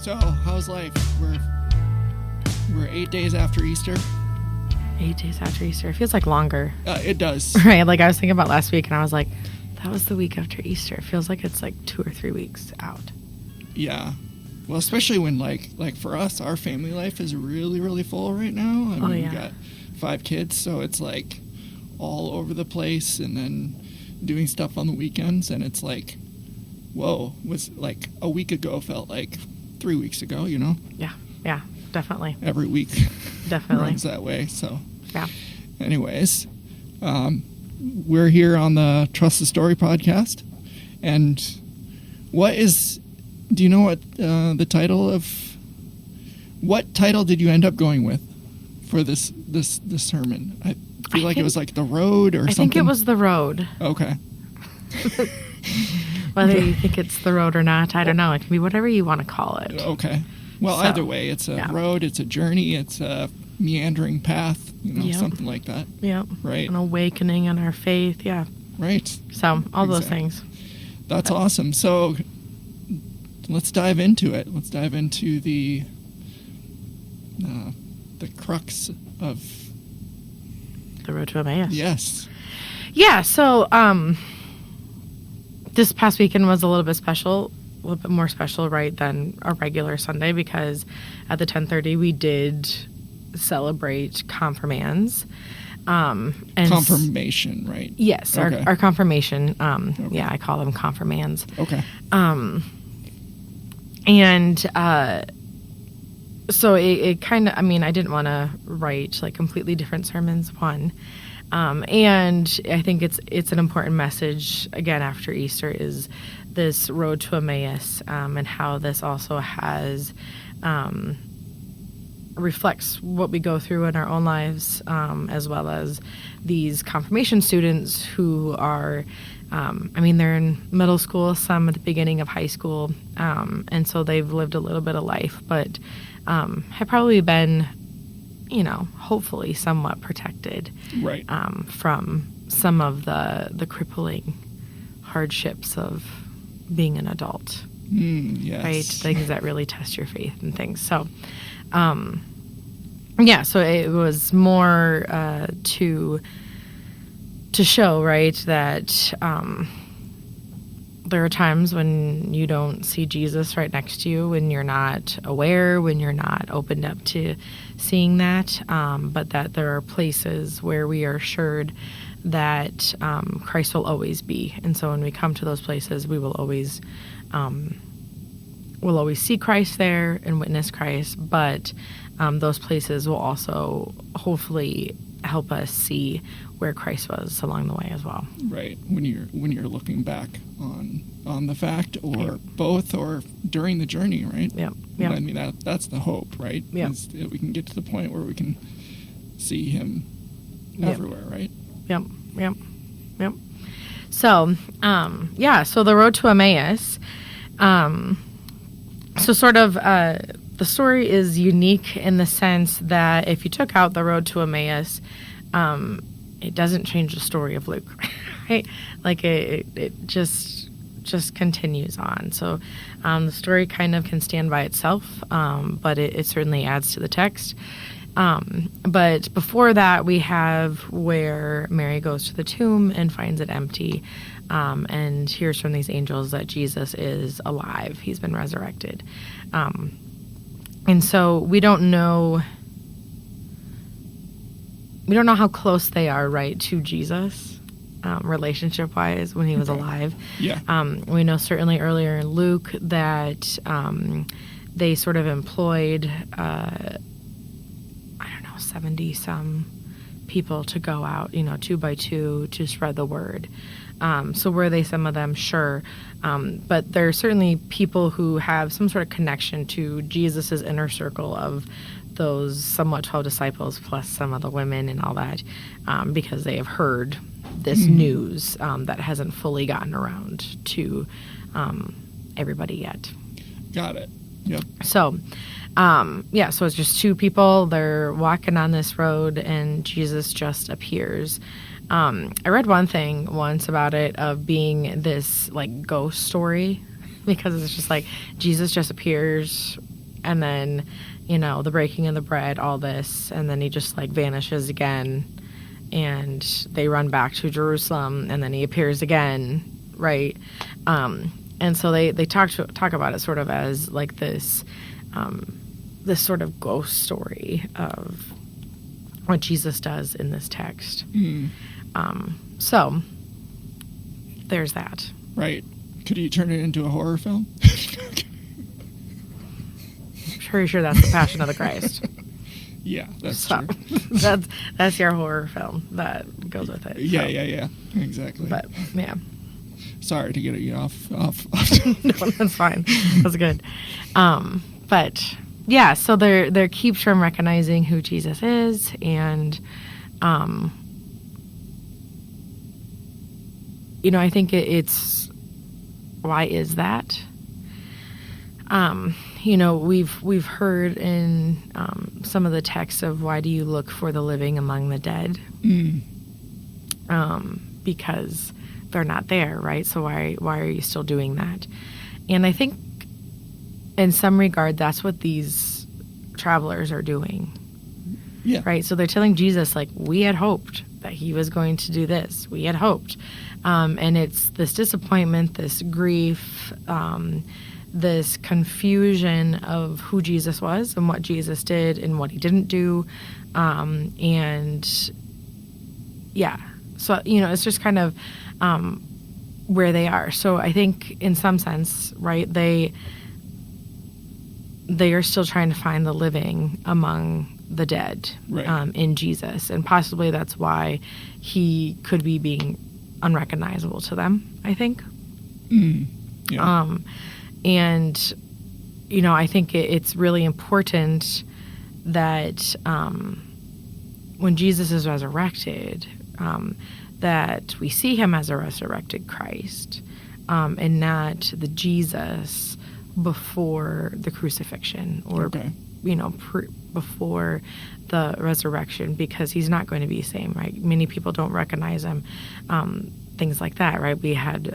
So, how's life? We're 8 days after Easter. 8 days after Easter. It feels like longer. It does. Right. Like I was thinking about last week and I was like, that was the week after Easter. It feels like it's like 2 or 3 weeks out. Yeah. Well, especially when like for us, our family life is really, really full right now. We've got 5 kids, so it's like all over the place, and then doing stuff on the weekends, and it's like, whoa, was like a week ago felt like 3 weeks ago, you know? Yeah, definitely. Every week definitely runs that way. So yeah. Anyways, we're here on the Trust the Story podcast, and do you know what the title of, what title did you end up going with for this sermon? I feel like it was like The Road or something. I think it was The Road. Okay. Whether you think it's the road or not, I don't know. It can be whatever you want to call it. Okay. Well, either way, it's a road, it's a journey, it's a meandering path, something like that. Yeah. Right. An awakening in our faith, yeah. Right. So, all those things. That's awesome. So, let's dive into it. Let's dive into the crux of the road to Emmaus. Yes. Yeah, so this past weekend was a little bit more special, right, than a regular Sunday, because at the 10:30 we did celebrate confirmands. And confirmation, right? Yes, okay. our confirmation. Okay. Yeah, I call them confirmands. Okay. So it kind of, I didn't want to write like completely different sermons, one. And I think it's an important message, again, after Easter, is this road to Emmaus, and how this also has, reflects what we go through in our own lives, as well as these confirmation students who are, they're in middle school, some at the beginning of high school, and so they've lived a little bit of life, but have probably been, hopefully somewhat protected, right, from some of the crippling hardships of being an adult. Yes. Right? Things that really test your faith and things. So, so it was more to show, right, that there are times when you don't see Jesus right next to you, when you're not aware, when you're not opened up to seeing that, but that there are places where we are assured that Christ will always be. And so when we come to those places, we will always see Christ there and witness Christ, but those places will also hopefully help us see where Christ was along the way as well. Right. When you're looking back on the fact, or both, or during the journey, right? Yeah. That's the hope, right? Yeah. Is that we can get to the point where we can see him everywhere, right? Yep. So, so the road to Emmaus, so sort of, the story is unique in the sense that if you took out the road to Emmaus, it doesn't change the story of Luke, right? Like it just continues on. So the story kind of can stand by itself, but it certainly adds to the text. But before that, we have where Mary goes to the tomb and finds it empty, and hears from these angels that Jesus is alive. He's been resurrected. And so we don't know how close they are, right, to Jesus, relationship-wise, when he was alive. Yeah. We know certainly earlier in Luke that they sort of employed, 70-some people to go out, 2 by 2, to spread the word. So were they some of them? Sure. But there are certainly people who have some sort of connection to Jesus's inner circle of those somewhat 12 disciples, plus some of the women and all that, because they have heard this news that hasn't fully gotten around to everybody yet. Got it. Yep. So, so it's just 2 people. They're walking on this road, and Jesus just appears. I read one thing once about it of being this like ghost story, because it's just like Jesus just appears and then, the breaking of the bread, all this, and then he just like vanishes again, and they run back to Jerusalem, and then he appears again, right? And so they talk about it sort of as like this sort of ghost story of what Jesus does in this text. So there's that. Right. Could you turn it into a horror film? Pretty sure that's the Passion of the Christ. Yeah, that's true. That's your horror film that goes with it. Yeah, exactly. But yeah. Sorry to get you off. No, that's fine. That's good. But yeah, so there keeps from recognizing who Jesus is, and I think it's why is that? We've heard in some of the texts of why do you look for the living among the dead? Because they're not there, right? So why are you still doing that? And I think in some regard that's what these travelers are doing. Yeah. Right? So they're telling Jesus, like, we had hoped that he was going to do this. We had hoped. And it's this disappointment, this grief, this confusion of who Jesus was and what Jesus did and what he didn't do. And yeah, so, it's just kind of where they are. So I think in some sense, right, they are still trying to find the living among the dead, right. In Jesus. And possibly that's why he could be being unrecognizable to them, I think. Yeah. And, I think it's really important that when Jesus is resurrected, that we see him as a resurrected Christ, and not the Jesus before the crucifixion or, okay. Before the resurrection, because he's not going to be the same, right? Many people don't recognize him, things like that, right? We had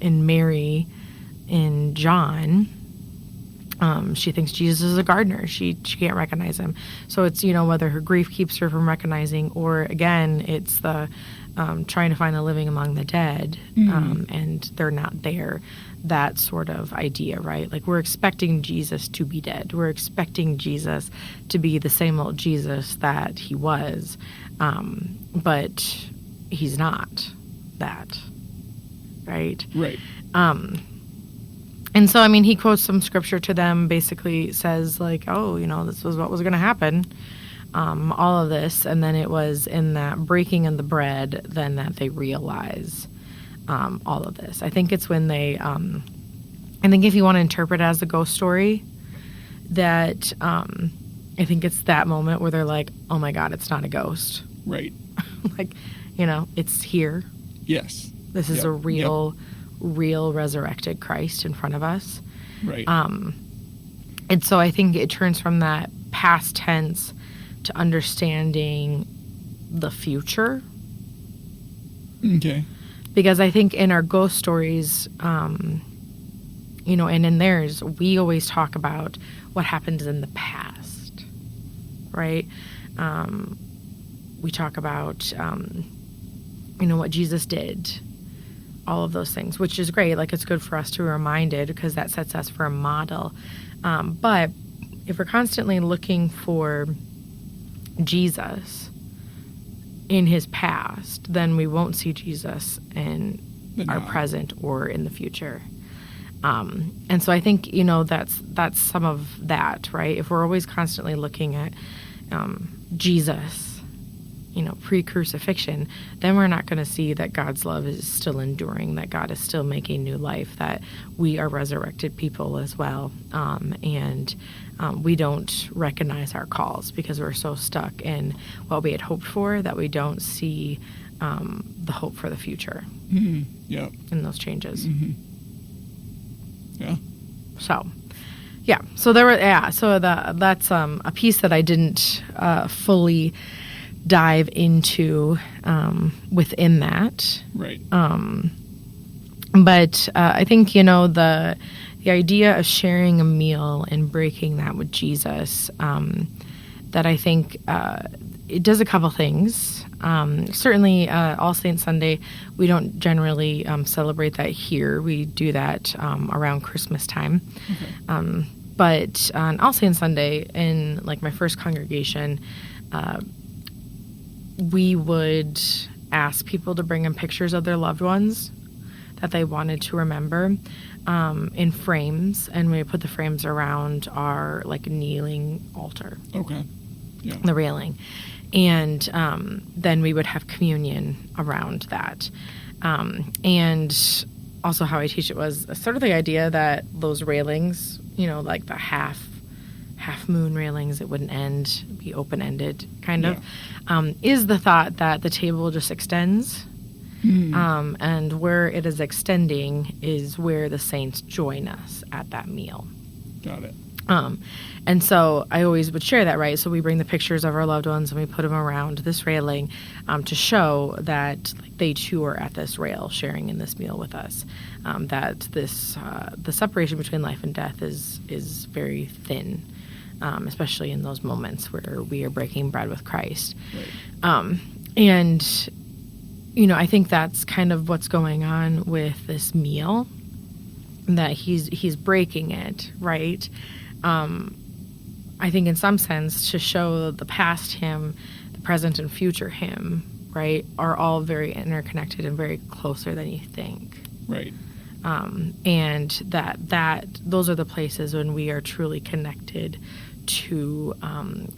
in Mary, in John, she thinks Jesus is a gardener. She can't recognize him. So it's, whether her grief keeps her from recognizing, or again, it's the trying to find the living among the dead, and they're not there. That sort of idea, right? Like, we're expecting Jesus to be dead. We're expecting Jesus to be the same old Jesus that he was, but he's not that, right? Right. And so, he quotes some scripture to them, basically says, like, oh, this was what was going to happen, all of this. And then it was in that breaking of the bread then that they realize all of this. I think it's when they, I think if you want to interpret it as a ghost story, that I think it's that moment where they're like, oh my God, it's not a ghost. Right. Like, it's here. Yes. This is a real resurrected Christ in front of us. Right. And so I think it turns from that past tense to understanding the future. Okay. Because I think in our ghost stories, and in theirs, we always talk about what happens in the past, right? We talk about, what Jesus did, all of those things, which is great. Like, it's good for us to be reminded because that sets us for a model. But if we're constantly looking for Jesus in his past, then we won't see Jesus in our present or in the future. And so I think, that's some of that, right? If we're always constantly looking at Jesus, pre-crucifixion, then we're not going to see that God's love is still enduring, that God is still making new life, that we are resurrected people as well. And we don't recognize our calls because we're so stuck in what we had hoped for that we don't see the hope for the future. Mm-hmm. Yeah. In those changes. Mm-hmm. Yeah. So, yeah. So that's a piece that I didn't fully dive into within that. Right. But I think, the idea of sharing a meal and breaking that with Jesus, that I think it does a couple things. Certainly, All Saints Sunday, we don't generally celebrate that here. We do that around Christmas time. Okay. But on All Saints Sunday, in like my first congregation, we would ask people to bring in pictures of their loved ones that they wanted to remember in frames, and we put the frames around our like kneeling altar. Okay. Yeah. The railing. And then we would have communion around that. And also how I teach it was sort of the idea that those railings, like the half moon railings, it wouldn't end, be open-ended kind of, is the thought that the table just extends. And where it is extending is where the saints join us at that meal. Got it. And so I always would share that, right? So we bring the pictures of our loved ones and we put them around this railing to show that they too are at this rail sharing in this meal with us. That this the separation between life and death is very thin, especially in those moments where we are breaking bread with Christ. Right. And I think that's kind of what's going on with this meal, that he's breaking it, right? I think in some sense to show the past him, the present and future him, right, are all very interconnected and very closer than you think. Right. And that those are the places when we are truly connected to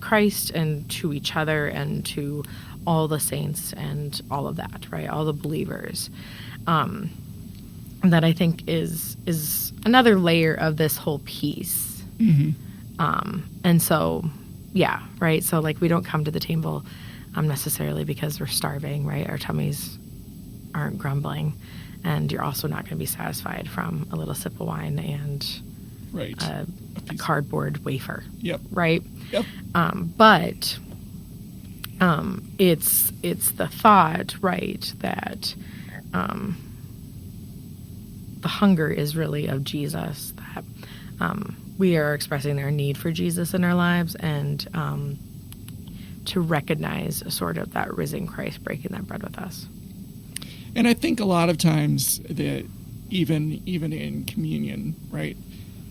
Christ and to each other and to all the saints and all of that, right, all the believers. That I think is another layer of this whole piece. Mm-hmm. And so, yeah, right. So like we don't come to the table necessarily because we're starving, right? Our tummies aren't grumbling, and you're also not going to be satisfied from a little sip of wine and right. a cardboard wafer. Yep. Right. Yep. But it's the thought, right, that the hunger is really of Jesus, that we are expressing our need for Jesus in our lives, and to recognize sort of that risen Christ breaking that bread with us. And I think a lot of times that even in communion, right,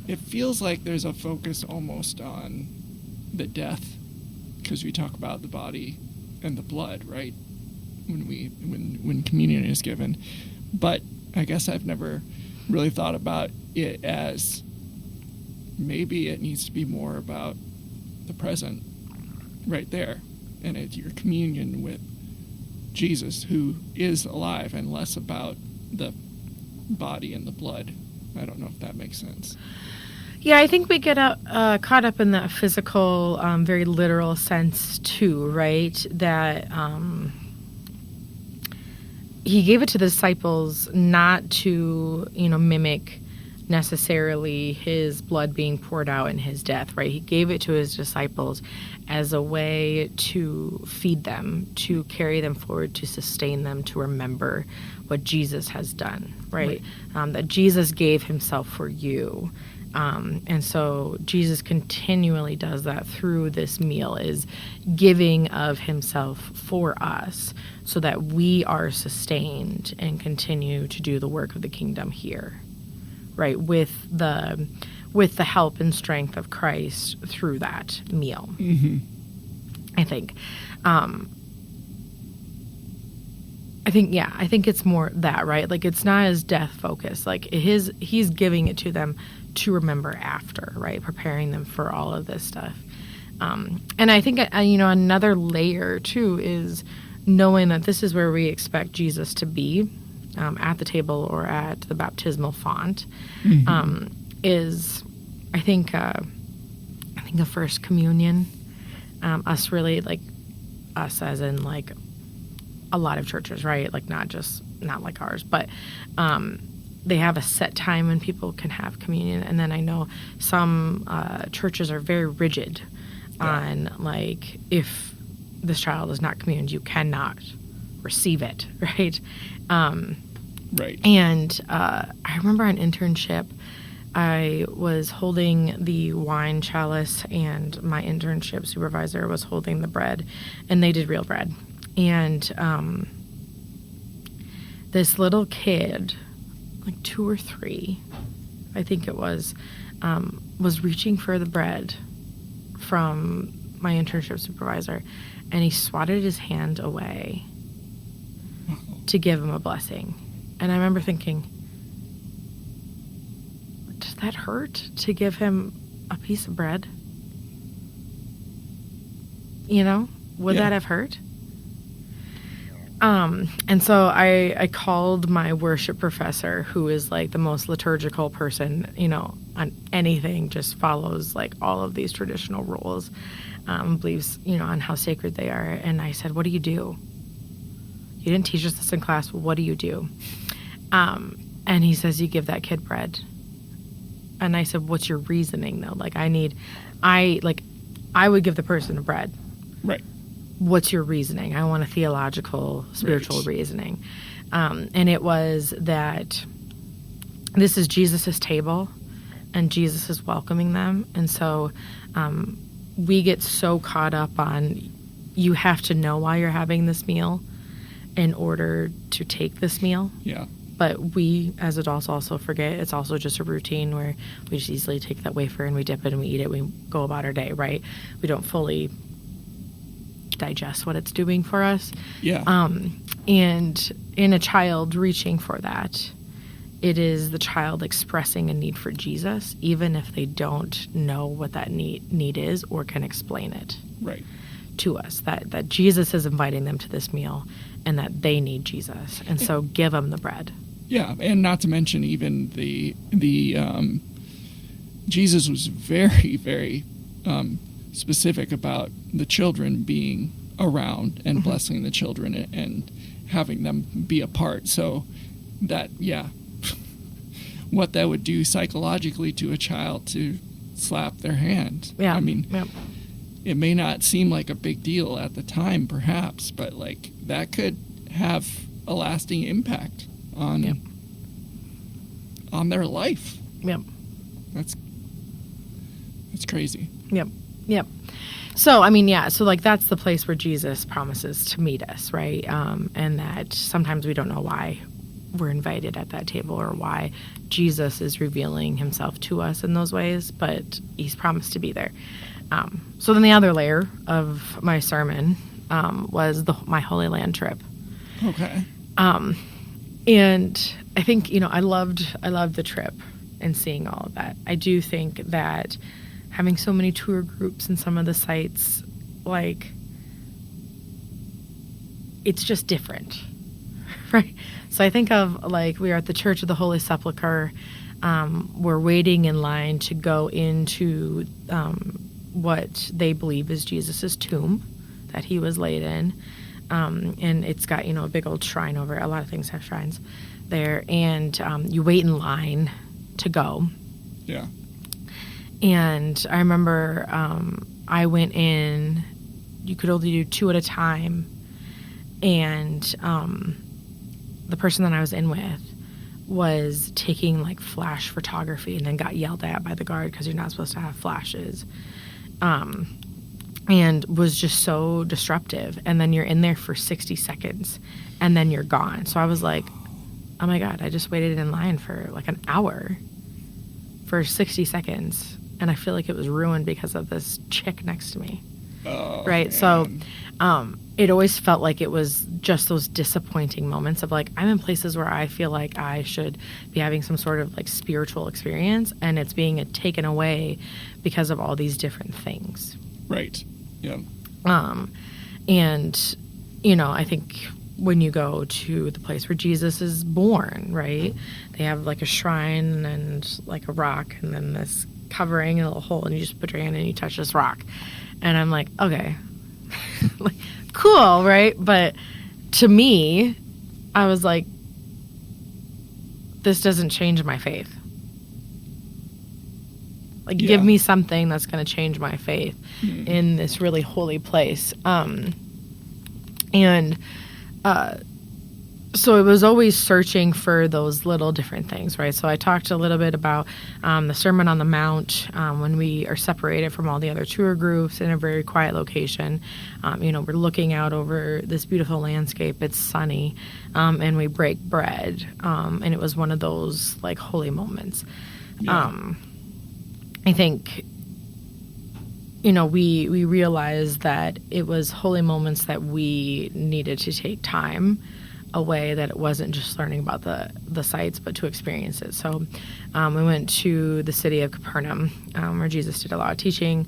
it feels like there's a focus almost on the death, because we talk about the body and the blood, right, when communion is given. But I guess I've never really thought about it as maybe it needs to be more about the present right there, and it's your communion with Jesus, who is alive, and less about the body and the blood. I don't know if that makes sense. Yeah, I think we get caught up in that physical, very literal sense too, right? That he gave it to the disciples not to, mimic necessarily his blood being poured out in his death, right? He gave it to his disciples as a way to feed them, to carry them forward, to sustain them, to remember what Jesus has done, right? That Jesus gave himself for you. And so Jesus continually does that through this meal, is giving of himself for us so that we are sustained and continue to do the work of the kingdom here, right, with the help and strength of Christ through that meal. Mm-hmm. I think it's more that, right? Like, it's not as death focused. Like, he's giving it to them to remember after, right? Preparing them for all of this stuff. And I think, another layer too is knowing that this is where we expect Jesus to be, at the table or at the baptismal font, mm-hmm. Is, I think a First Communion, us really, like, us as in, like, a lot of churches, right? Like, not like ours, but they have a set time when people can have communion. And then I know some churches are very rigid on, like, if this child is not communed, you cannot receive it, right? Right. And I remember an internship, I was holding the wine chalice, and my internship supervisor was holding the bread, and they did real bread. And this little kid, like 2 or 3, I think it was reaching for the bread from my internship supervisor, and he swatted his hand away to give him a blessing. And I remember thinking, does that hurt to give him a piece of bread? You know, would that have hurt? And so I called my worship professor, who is like the most liturgical person, you know, on anything, just follows like all of these traditional rules, believes, you know, on how sacred they are. And I said, what do you do? You didn't teach us this in class. Well, what do you do? And he says, you give that kid bread. And I said, what's your reasoning though? Like I would give the person bread. Right. What's your reasoning? I want a theological, spiritual reasoning. And it was that this is Jesus's table, and Jesus is welcoming them. And so we get so caught up on, you have to know why you're having this meal in order to take this meal. Yeah. But we, as adults, also forget it's also just a routine where we just easily take that wafer and we dip it and we eat it. We go about our day, right? We don't fully digest what it's doing for us. Yeah. And in a child reaching for that, it is the child expressing a need for Jesus, even if they don't know what that need is or can explain it to us. That Jesus is inviting them to this meal and that they need Jesus. And so give them the bread. Yeah, and not to mention even the Jesus was very, very specific about the children being around and blessing the children and having them be a part. So that, what that would do psychologically to a child to slap their hand. Yeah. I mean, it may not seem like a big deal at the time, perhaps, but like that could have a lasting impact on their life. Yep. That's crazy. Yep. So, I mean, so like that's the place where Jesus promises to meet us, right? And that sometimes we don't know why we're invited at that table or why Jesus is revealing himself to us in those ways, but he's promised to be there. So then the other layer of my sermon was my Holy Land trip. Okay. And I think, I loved the trip and seeing all of that. I do think that having so many tour groups in some of the sites, like, it's just different, right? So I think of, like, we are at the Church of the Holy Sepulchre. We're waiting in line to go into what they believe is Jesus's tomb that he was laid in. And it's got, a big old shrine over it. A lot of things have shrines there. And you wait in line to go. Yeah. And I remember I went in, you could only do 2 at a time. And the person that I was in with was taking like flash photography and then got yelled at by the guard because you're not supposed to have flashes. And was just so disruptive. And then you're in there for 60 seconds and then you're gone. So I was like, oh my God, I just waited in line for like an hour for 60 seconds. And I feel like it was ruined because of this chick next to me. Oh, right. Man. So it always felt like it was just those disappointing moments of like, I'm in places where I feel like I should be having some sort of like spiritual experience and it's being taken away because of all these different things. Right. Yeah. And, I think when you go to the place where Jesus is born, right, they have like a shrine and like a rock and then this covering and a little hole and you just put your hand and you touch this rock. And I'm like, okay, like, cool, right? But to me, I was like, this doesn't change my faith. Like, give me something that's going to change my faith in this really holy place. And So it was always searching for those little different things, right? So I talked a little bit about the Sermon on the Mount, when we are separated from all the other tour groups in a very quiet location. We're looking out over this beautiful landscape. It's sunny, and we break bread. And it was one of those like holy moments. Yeah. I think, we realized that it was holy moments that we needed to take time away, that it wasn't just learning about the sites, but to experience it. So we went to the city of Capernaum, where Jesus did a lot of teaching.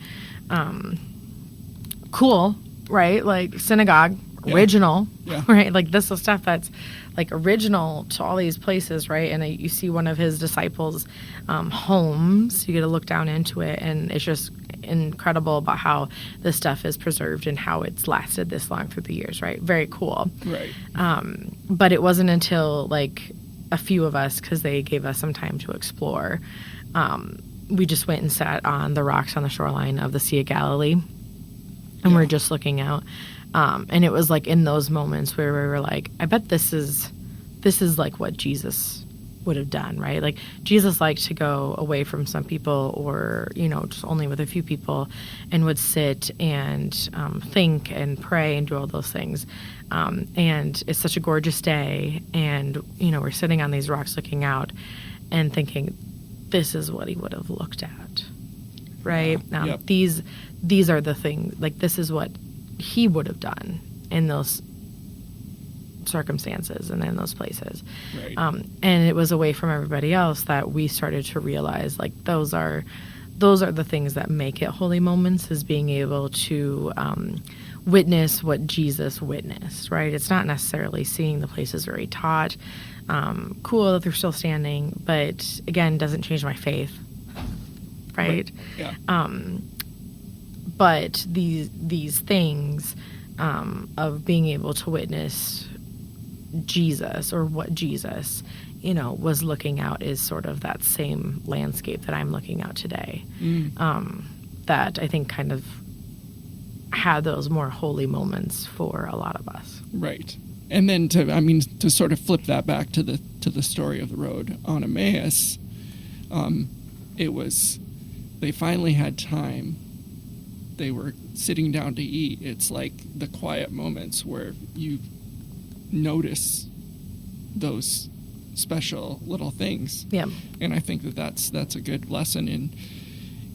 Cool, right? Like synagogue, original, right? Like this is stuff that's like original to all these places, right? And you see one of his disciples' homes. You get to look down into it, and it's just incredible about how this stuff is preserved and how it's lasted this long through the years, right? Very cool. Right. But it wasn't until like a few of us, because they gave us some time to explore, we just went and sat on the rocks on the shoreline of the Sea of Galilee, and we're just looking out. And it was like in those moments where we were like, I bet this is like what Jesus would have done, right? Like Jesus liked to go away from some people, or just only with a few people, and would sit and think and pray and do all those things. And it's such a gorgeous day, and we're sitting on these rocks looking out and thinking, this is what he would have looked at, right? These are the things, like this is what he would have done in those circumstances and in those places. Right. And it was away from everybody else that we started to realize, like, those are the things that make it holy moments, is being able to witness what Jesus witnessed, right? It's not necessarily seeing the places where he taught. Cool that they're still standing, but again, doesn't change my faith, right? Yeah. But these things of being able to witness Jesus, or what Jesus, was looking out, is sort of that same landscape that I'm looking out today. That I think kind of had those more holy moments for a lot of us. Right. And then to sort of flip that back to the story of the road on Emmaus, it was, they finally had time. They were sitting down to eat. It's like the quiet moments where you notice those special little things. Yeah. And I think that's a good lesson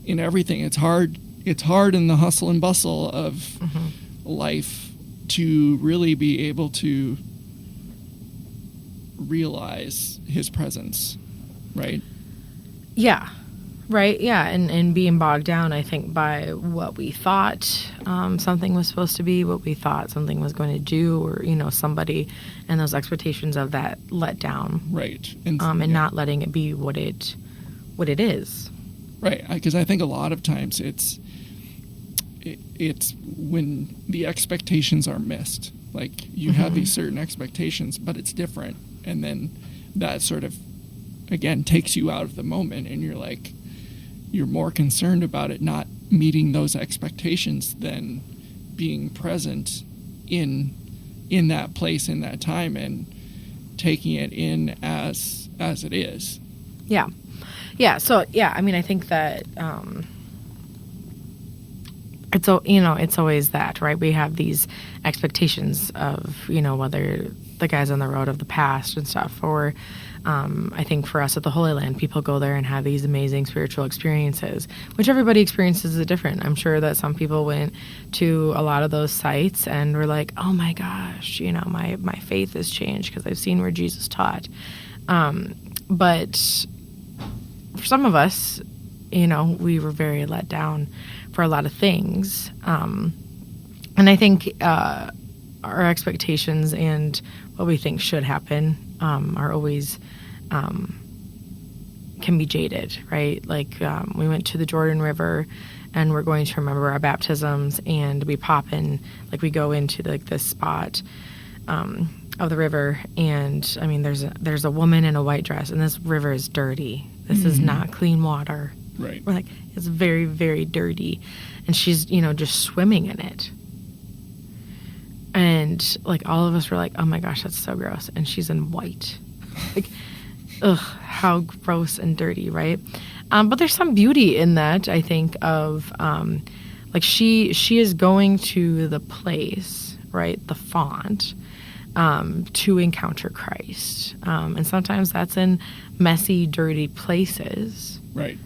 in everything. It's hard in the hustle and bustle of life to really be able to realize his presence, right? Yeah. Right, yeah, and being bogged down, I think, by what we thought something was supposed to be, what we thought something was going to do, or, somebody, and those expectations of that let down. Right. And not letting it be what it is. Right, because I think a lot of times it's when the expectations are missed. Like, you have these certain expectations, but it's different, and then that sort of, again, takes you out of the moment, and you're like, you're more concerned about it not meeting those expectations than being present in that place, in that time, and taking it in as it is. Yeah. Yeah. So, yeah, I think that it's always that, right? We have these expectations of, whether the guys on the road of the past and stuff, or I think for us at the Holy Land, people go there and have these amazing spiritual experiences, which everybody experiences is different. I'm sure that some people went to a lot of those sites and were like, oh my gosh, my faith has changed because I've seen where Jesus taught. But for some of us, we were very let down for a lot of things. And I think our expectations and what we think should happen are always can be jaded, right? Like we went to the Jordan River, and we're going to remember our baptisms, and we pop in, like we go into like this spot of the river, and there's a woman in a white dress, and this river is dirty. This is not clean water. Right. We're like, it's very, very dirty, and she's just swimming in it. And like all of us were like, oh my gosh, that's so gross. And she's in white. Like, ugh, how gross and dirty, right? But there's some beauty in that, I think, of like she is going to the place, right, the font, to encounter Christ. And sometimes that's in messy, dirty places. Right.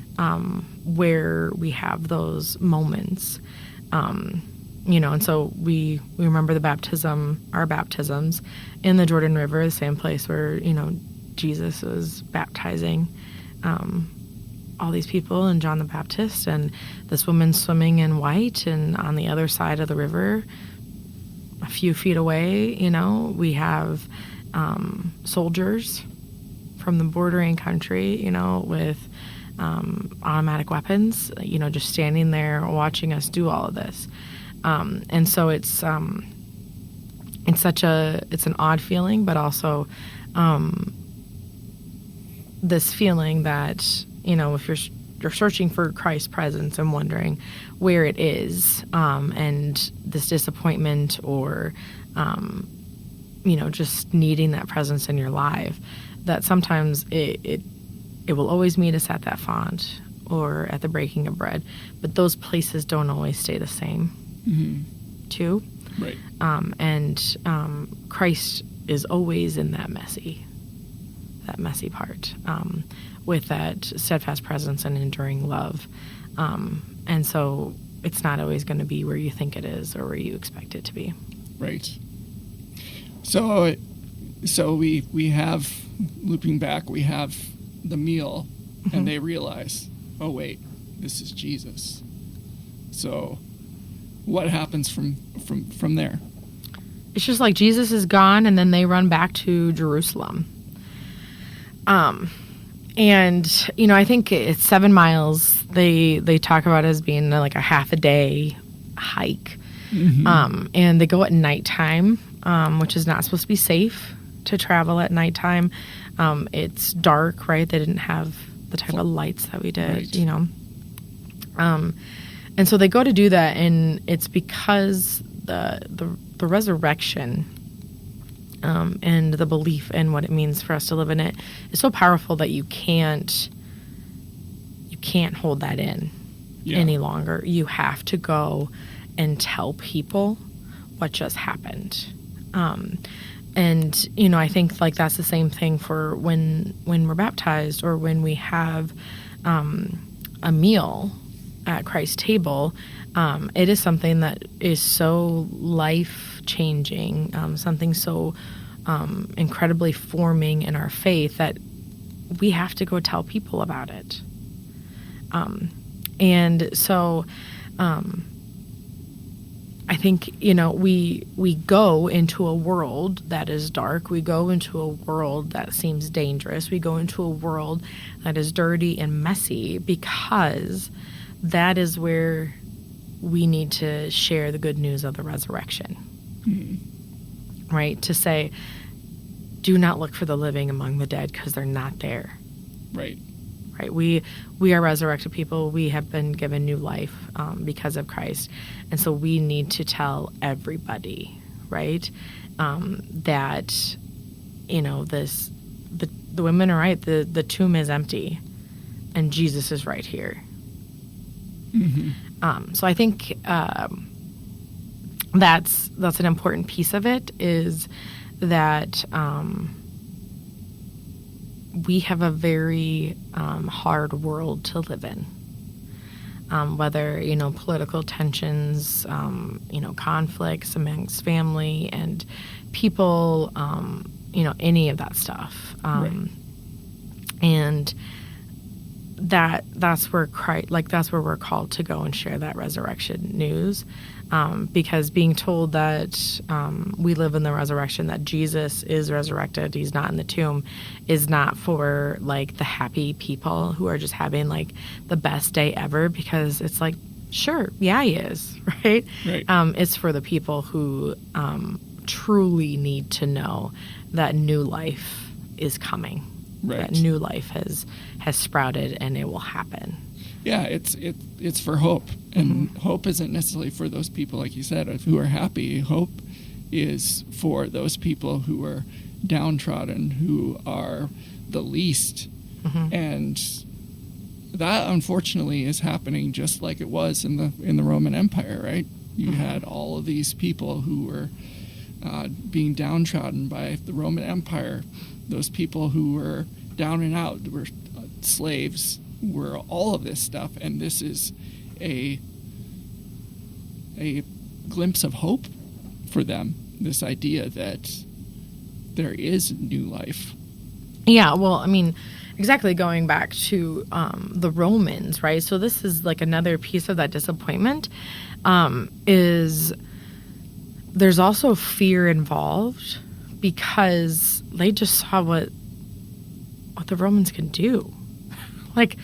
Where we have those moments. And so we remember our baptisms in the Jordan River, the same place where, Jesus was baptizing all these people and John the Baptist, and this woman swimming in white, and on the other side of the river, a few feet away, we have soldiers from the bordering country, with automatic weapons, just standing there watching us do all of this. And so it's an odd feeling, but also this feeling that, if you're searching for Christ's presence and wondering where it is, and this disappointment or, just needing that presence in your life, that sometimes it will always meet us at that font or at the breaking of bread, but those places don't always stay the same. Mm-hmm. Too. Right. And Christ is always in that messy part, with that steadfast presence and enduring love. And so it's not always going to be where you think it is or where you expect it to be. Right. So we have, looping back, we have the meal, mm-hmm. and they realize, oh wait, this is Jesus. So what happens from there? It's just like Jesus is gone, and then they run back to Jerusalem. And I think it's 7 miles. They talk about it as being like a half a day hike. Mm-hmm. And they go at nighttime, which is not supposed to be safe to travel at nighttime. It's dark, right? They didn't have the type of lights that we did, right. And so they go to do that, and it's because the resurrection, and the belief in what it means for us to live in it is so powerful that you can't hold that in any longer. You have to go and tell people what just happened. And I think like that's the same thing for when we're baptized or when we have a meal at Christ's table. It is something that is so life-changing, something so incredibly forming in our faith that we have to go tell people about it. And so I think, we go into a world that is dark. We go into a world that seems dangerous. We go into a world that is dirty and messy because that is where we need to share the good news of the resurrection. Mm-hmm. Right? To say, do not look for the living among the dead because they're not there. Right. Right. We are resurrected people. We have been given new life because of Christ. And so we need to tell everybody, right, that, the women are right. The tomb is empty and Jesus is right here. Mm-hmm. So I think that's an important piece of it, is that we have a very hard world to live in. Whether, political tensions, conflicts amongst family and people, any of that stuff. Right. And that's where that's where we're called to go and share that resurrection news, because being told that we live in the resurrection, that Jesus is resurrected, he's not in the tomb, is not for like the happy people who are just having like the best day ever, because it's like, sure, yeah, he is, right? Right. It's for the people who truly need to know that new life is coming. Right. That new life has sprouted and it will happen. Yeah, it's for hope, and mm-hmm. hope isn't necessarily for those people, like you said, who are happy. Hope is for those people who are downtrodden, who are the least. Mm-hmm. And that, unfortunately, is happening just like it was in the Roman Empire, right? You mm-hmm. had all of these people who were being downtrodden by the Roman Empire. Those people who were down and out, were slaves, were all of this stuff. And this is a glimpse of hope for them, this idea that there is new life. Yeah, well, I mean, exactly, going back to the Romans, right? So this is like another piece of that disappointment, is there's also fear involved because they just saw what the Romans can do, like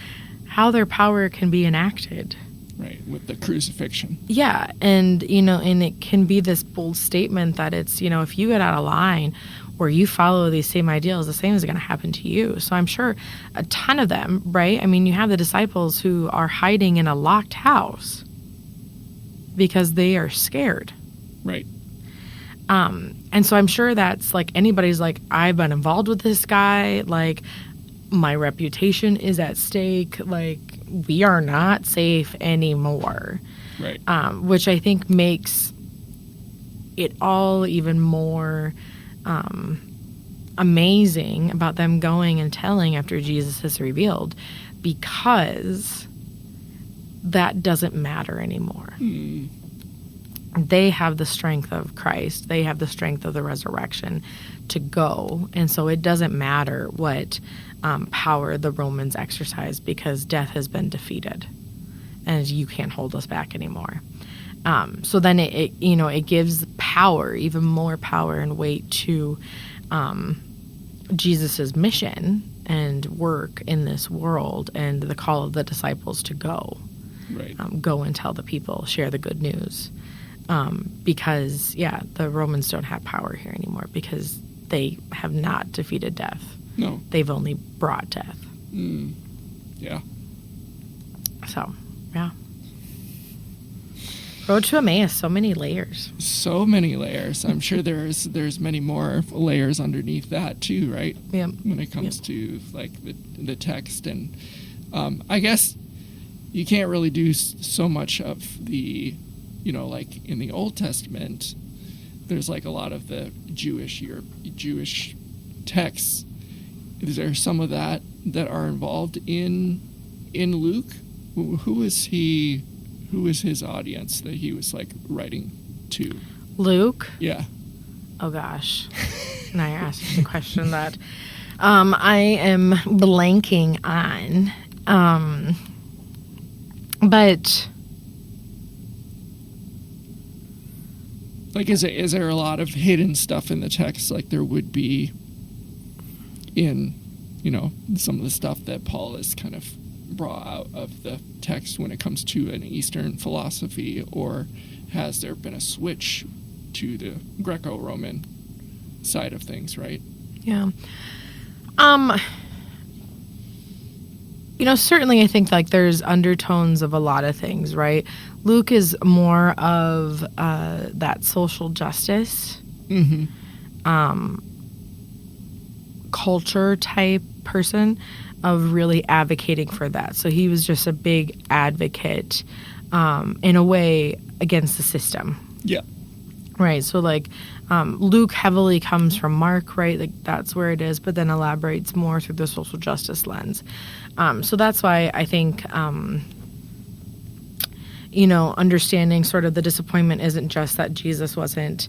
how their power can be enacted. Right, with the crucifixion. Yeah, and, and it can be this bold statement that it's, if you get out of line or you follow these same ideals, the same is going to happen to you. So I'm sure a ton of them, right? I mean, you have the disciples who are hiding in a locked house because they are scared. Right. And so I'm sure that's like anybody's like, I've been involved with this guy, like my reputation is at stake, like we are not safe anymore. Right. Which I think makes it all even more amazing about them going and telling after Jesus is revealed, because that doesn't matter anymore. Mm. They have the strength of Christ. They have the strength of the resurrection to go. And so it doesn't matter what power the Romans exercise, because death has been defeated and you can't hold us back anymore. So then it gives power, even more power and weight to Jesus's mission and work in this world, and the call of the disciples to go. Right. Go and tell the people, share the good news. Because, the Romans don't have power here anymore because they have not defeated death. No. They've only brought death. Mm. Yeah. So, yeah. Road to Emmaus, so many layers. So many layers. I'm sure there's many more layers underneath that too, right? Yeah. When it comes to like the text, and I guess you can't really do so much of the, like in the Old Testament, there's like a lot of the Jewish texts. Is there some of that are involved in Luke? Who is he? Who is his audience that he was like writing to? Luke? Yeah. Oh gosh. Now you're asking a question that I am blanking on. But like, is there a lot of hidden stuff in the text, like there would be in, some of the stuff that Paul is kind of brought out of the text when it comes to an Eastern philosophy, or has there been a switch to the Greco-Roman side of things, right? Yeah. Certainly I think like there's undertones of a lot of things, right? Luke is more of that social justice, mm-hmm. Culture type person, of really advocating for that. So he was just a big advocate, in a way, against the system. Yeah. Right. So like Luke heavily comes from Mark, right? Like that's where it is, but then elaborates more through the social justice lens. So that's why I think, understanding sort of the disappointment isn't just that Jesus wasn't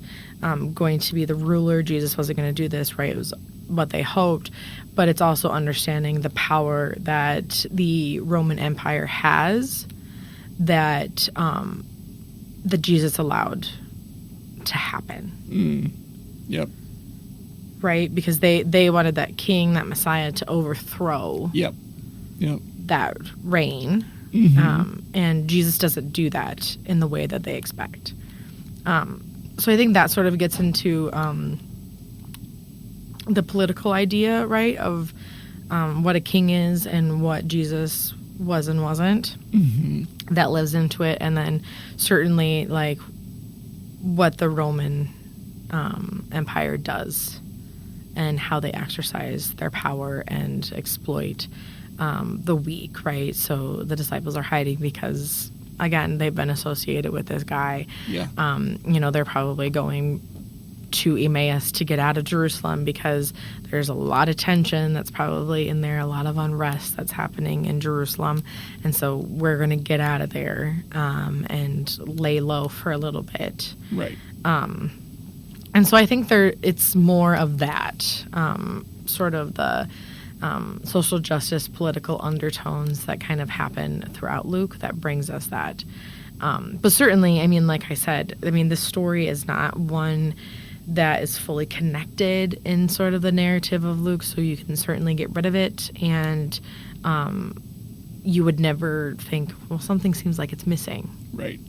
going to be the ruler. Jesus wasn't going to do this, right? It was what they hoped, but it's also understanding the power that the Roman Empire has that Jesus allowed to happen. Mm. Yep. Right? Because they wanted that king, that Messiah, to overthrow Yep. that reign. Mm-hmm. And Jesus doesn't do that in the way that they expect. So I think that sort of gets into the political idea, right, of what a king is and what Jesus was and wasn't. Mm-hmm. That lives into it. And then certainly like what the Roman empire does and how they exercise their power and exploit the weak, right? So the disciples are hiding because, again, they've been associated with this guy. Yeah. They're probably going to Emmaus to get out of Jerusalem because there's a lot of tension that's probably in there, a lot of unrest that's happening in Jerusalem. And so we're going to get out of there and lay low for a little bit. Right. And so I think it's more of that, sort of the social justice, political undertones that kind of happen throughout Luke that brings us that. But certainly, I mean, like I said, this story is not one that is fully connected in sort of the narrative of Luke, so you can certainly get rid of it, and you would never think, well, something seems like it's missing. Right.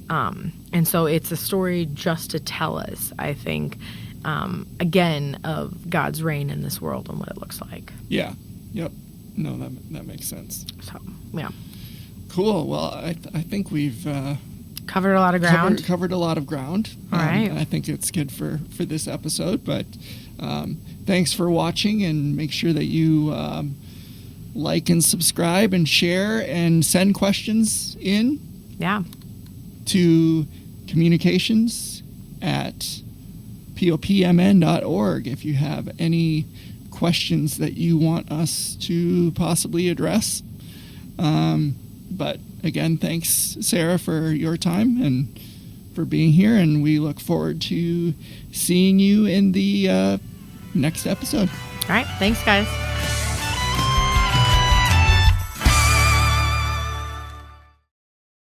And so it's a story just to tell us, I think, again, of God's reign in this world and what it looks like. Yeah. Yep. No, that makes sense. So, yeah. Cool. Well, I think we've covered a lot of ground. Covered a lot of ground. All right. I think it's good for this episode. But thanks for watching, and make sure that you like and subscribe and share and send questions in. Yeah. To communications@popmn.org if you have any questions that you want us to possibly address. But again, thanks, Sarah, for your time and for being here, and we look forward to seeing you in the next episode. All right. Thanks, guys.